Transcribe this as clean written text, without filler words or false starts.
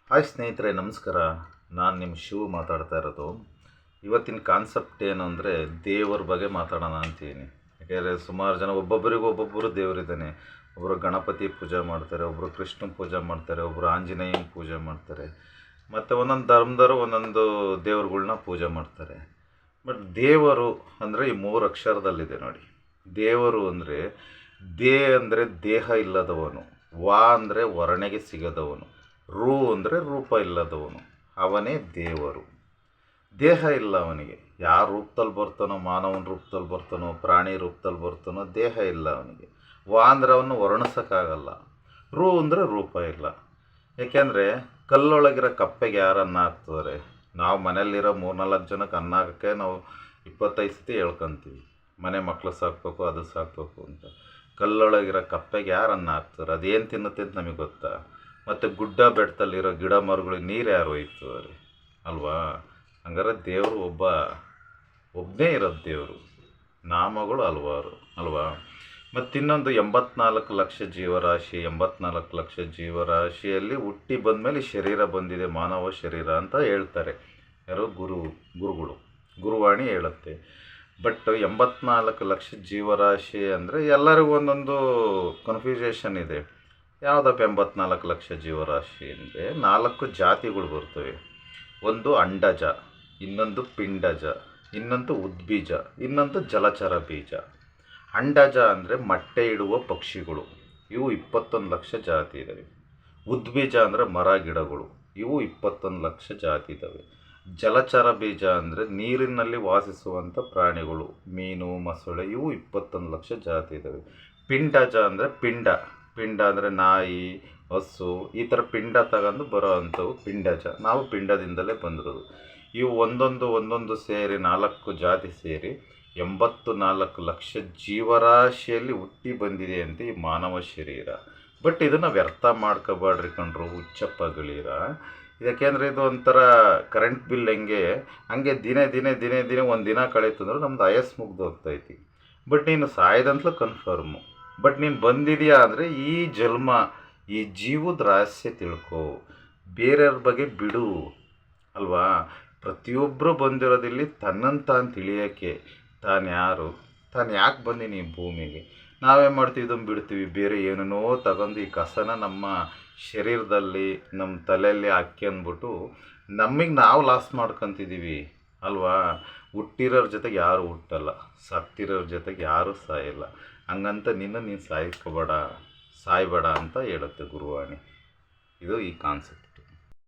Hi ಸ್ನೇಹಿತರೆ, ನಮಸ್ಕಾರ. ನಾನು ನಿಮ್ಮ ಶಿವ ಮಾತಾಡ್ತಾ ಇರೋದು. ಇವತ್ತಿನ ಕಾನ್ಸೆಪ್ಟ್ ಏನು ಅಂದರೆ ದೇವರ ಬಗ್ಗೆ ಮಾತಾಡೋಣ ಅಂತೀನಿ. ಯಾಕೆಂದರೆ ಸುಮಾರು ಜನ ಒಬ್ಬೊಬ್ಬರು ದೇವರಿದ್ದಾನೆ. ಒಬ್ಬರು ಗಣಪತಿ ಪೂಜೆ ಮಾಡ್ತಾರೆ, ಒಬ್ಬರು ಕೃಷ್ಣ ಪೂಜೆ ಮಾಡ್ತಾರೆ, ಒಬ್ಬರು ಆಂಜನೇಯನ ಪೂಜೆ ಮಾಡ್ತಾರೆ, ಮತ್ತು ಒಂದೊಂದು ಧರ್ಮದವರು ಒಂದೊಂದು ದೇವ್ರುಗಳ್ನ ಪೂಜೆ ಮಾಡ್ತಾರೆ. ಬಟ್ ದೇವರು ಅಂದರೆ ಈ 3 ಅಕ್ಷರದಲ್ಲಿದೆ ನೋಡಿ. ದೇವರು ಅಂದರೆ ಅಂದರೆ ದೇಹ ಇಲ್ಲದವನು, ವಾ ಅಂದರೆ ವರ್ಣೆಗೆ ಸಿಗದವನು, ರು ಅಂದರೆ ರೂಪ ಇಲ್ಲದವನು, ಅವನೇ ದೇವರು. ದೇಹ ಇಲ್ಲ ಅವನಿಗೆ. ಯಾವ ರೂಪದಲ್ಲಿ ಬರ್ತಾನೋ, ಮಾನವನ ರೂಪದಲ್ಲಿ ಬರ್ತಾನೋ, ಪ್ರಾಣಿ ರೂಪದಲ್ಲಿ ಬರ್ತಾನೋ, ದೇಹ ಇಲ್ಲ ಅವನಿಗೆ. ವಾ ಅಂದರೆ ಅವನು ವರ್ಣಿಸೋಕ್ಕಾಗಲ್ಲ. ರು ಅಂದರೆ ರೂಪ ಇಲ್ಲ. ಏಕೆಂದರೆ ಕಲ್ಲೊಳಗಿರೋ ಕಪ್ಪೆಗೆ ಯಾರು ಅನ್ನ ಹಾಕ್ತಾರೆ? ನಾವು ಮನೆಯಲ್ಲಿರೋ 3-4 ಜನಕ್ಕೆ ಅನ್ನ ಹಾಕೋಕ್ಕೆ ನಾವು 25 ಸತಿ ಹೇಳ್ಕೊತೀವಿ, ಮನೆ ಮಕ್ಕಳು ಸಾಕಬೇಕು, ಅದು ಸಾಕಬೇಕು ಅಂತ. ಕಲ್ಲೊಳಗಿರೋ ಕಪ್ಪೆಗೆ ಯಾರು ಅನ್ನ ಹಾಕ್ತಾರೆ? ಅದೇನು ತಿನ್ನುತ್ತೆ ಅಂತ ನಮಗೆ ಗೊತ್ತಾ? ಮತ್ತು ಗುಡ್ಡ ಬೆಟ್ಟದಲ್ಲಿರೋ ಗಿಡ ಮರಗಳಿಗೆ ನೀರು ಯಾರು ಒಯ್ತಾರೆ ಅಲ್ವಾ? ಹಂಗಾರೆ ದೇವರು ಒಬ್ಬನೇ ಇರೋದು. ದೇವರು ನಾಮಗಳು ಹಲವಾರು ಅಲ್ವಾ? ಮತ್ತು ಇನ್ನೊಂದು 84 ಲಕ್ಷ ಜೀವರಾಶಿ. 84 ಲಕ್ಷ ಜೀವರಾಶಿಯಲ್ಲಿ ಹುಟ್ಟಿ ಬಂದಮೇಲೆ ಶರೀರ ಬಂದಿದೆ, ಮಾನವ ಶರೀರ ಅಂತ ಹೇಳ್ತಾರೆ. ಯಾರೋ ಗುರುಗಳು ಗುರುವಾಣಿ ಹೇಳುತ್ತೆ. ಬಟ್ 84 ಲಕ್ಷ ಜೀವರಾಶಿ ಅಂದರೆ ಎಲ್ಲರಿಗೂ ಒಂದೊಂದು ಕನ್ಫ್ಯೂಷನ್ ಇದೆ. ಯಾವುದಪ್ಪ 84 ಲಕ್ಷ ಜೀವರಾಶಿ ಅಂದರೆ 4 ಜಾತಿಗಳು ಬರ್ತವೆ. ಒಂದು ಅಂಡಜ, ಇನ್ನೊಂದು ಪಿಂಡಜ, ಇನ್ನೊಂದು ಉದ್ಬೀಜ, ಇನ್ನೊಂದು ಜಲಚರ ಬೀಜ. ಅಂಡಜ ಅಂದರೆ ಮೊಟ್ಟೆ ಇಡುವ ಪಕ್ಷಿಗಳು, ಇವು 21 ಲಕ್ಷ ಜಾತಿ ಇದ್ದಾವೆ. ಉದ್ಬೀಜ ಅಂದರೆ ಮರ ಗಿಡಗಳು, ಇವು 21 ಲಕ್ಷ ಜಾತಿ ಇದ್ದಾವೆ. ಜಲಚರ ಬೀಜ ಅಂದರೆ ನೀರಿನಲ್ಲಿ ವಾಸಿಸುವಂಥ ಪ್ರಾಣಿಗಳು, ಮೀನು, ಮೊಸಳೆ, ಇವು 21 ಲಕ್ಷ ಜಾತಿ ಇದ್ದಾವೆ. ಪಿಂಡಜ ಅಂದರೆ ಪಿಂಡ ಅಂದರೆ ನಾಯಿ, ಹಸು, ಈ ಥರ ಪಿಂಡ ತಗೊಂಡು ಬರೋ ಅಂಥವು ಪಿಂಡಜ. ನಾವು ಪಿಂಡದಿಂದಲೇ ಬಂದಿರೋದು. ಇವು ಒಂದೊಂದು ಸೇರಿ 4 ಜಾತಿ ಸೇರಿ 84 ಲಕ್ಷ ಜೀವರಾಶಿಯಲ್ಲಿ ಹುಟ್ಟಿ ಬಂದಿದೆ ಅಂತ ಈ ಮಾನವ ಶರೀರ. ಬಟ್ ಇದನ್ನು ವ್ಯರ್ಥ ಮಾಡ್ಕೋಬೇಡ್ರಿ ಕಣ್ರು, ಹುಚ್ಚಪ್ಪಗಳೀರ. ಯಾಕೆಂದರೆ ಇದು ಒಂಥರ ಕರೆಂಟ್ ಬಿಲ್ ಹಂಗೆ ದಿನೇ ಒಂದು ದಿನ ಕಳೀತು ಅಂದ್ರೆ ನಮ್ದು ಆಯಸ್ ಮುಗ್ದು ಹೋಗ್ತೈತಿ. ಬಟ್ ನೀನು ಸಾಯ್ದಂತಲೂ ಕನ್ಫರ್ಮು. ಬಟ್ ನೀನು ಬಂದಿದೆಯಾ ಅಂದರೆ ಈ ಜನ್ಮ, ಈ ಜೀವದ ರಹಸ್ಯ ತಿಳ್ಕೊ, ಬೇರೆಯವ್ರ ಬಗ್ಗೆ ಬಿಡು ಅಲ್ವಾ? ಪ್ರತಿಯೊಬ್ಬರು ಬಂದಿರೋದಿಲ್ಲಿ ತನ್ನನ್ನು ತಾನು ತಿಳಿಯೋಕ್ಕೆ. ತಾನು ಯಾರು, ತಾನು ಯಾಕೆ ಬಂದೀನಿ ಈ ಭೂಮಿಗೆ. ನಾವೇನು ಮಾಡ್ತೀವಿ, ಇದನ್ನು ಬಿಡ್ತೀವಿ, ಬೇರೆ ಏನೇನೋ ತಗೊಂಡು ಈ ಕಸನ ನಮ್ಮ ಶರೀರದಲ್ಲಿ, ನಮ್ಮ ತಲೆಯಲ್ಲಿ ಹಾಕಿ ಅಂದ್ಬಿಟ್ಟು ನಮಗೆ ನಾವು ಲಾಸ್ ಮಾಡ್ಕೊತಿದ್ದೀವಿ ಅಲ್ವಾ? ಹುಟ್ಟಿರೋರ ಜೊತೆಗೆ ಯಾರು ಹುಟ್ಟಲ್ಲ, ಸತ್ತಿರೋರ ಜೊತೆಗೆ ಯಾರೂ ಸಾಯಲ್ಲ. ಹಂಗಂತ ನೀನು ಸಾಯ್ಬೇಡ ಅಂತ ಹೇಳುತ್ತೆ ಗುರುವಾಣಿ. ಇದು ಈ ಕಾನ್ಸೆಪ್ಟ್.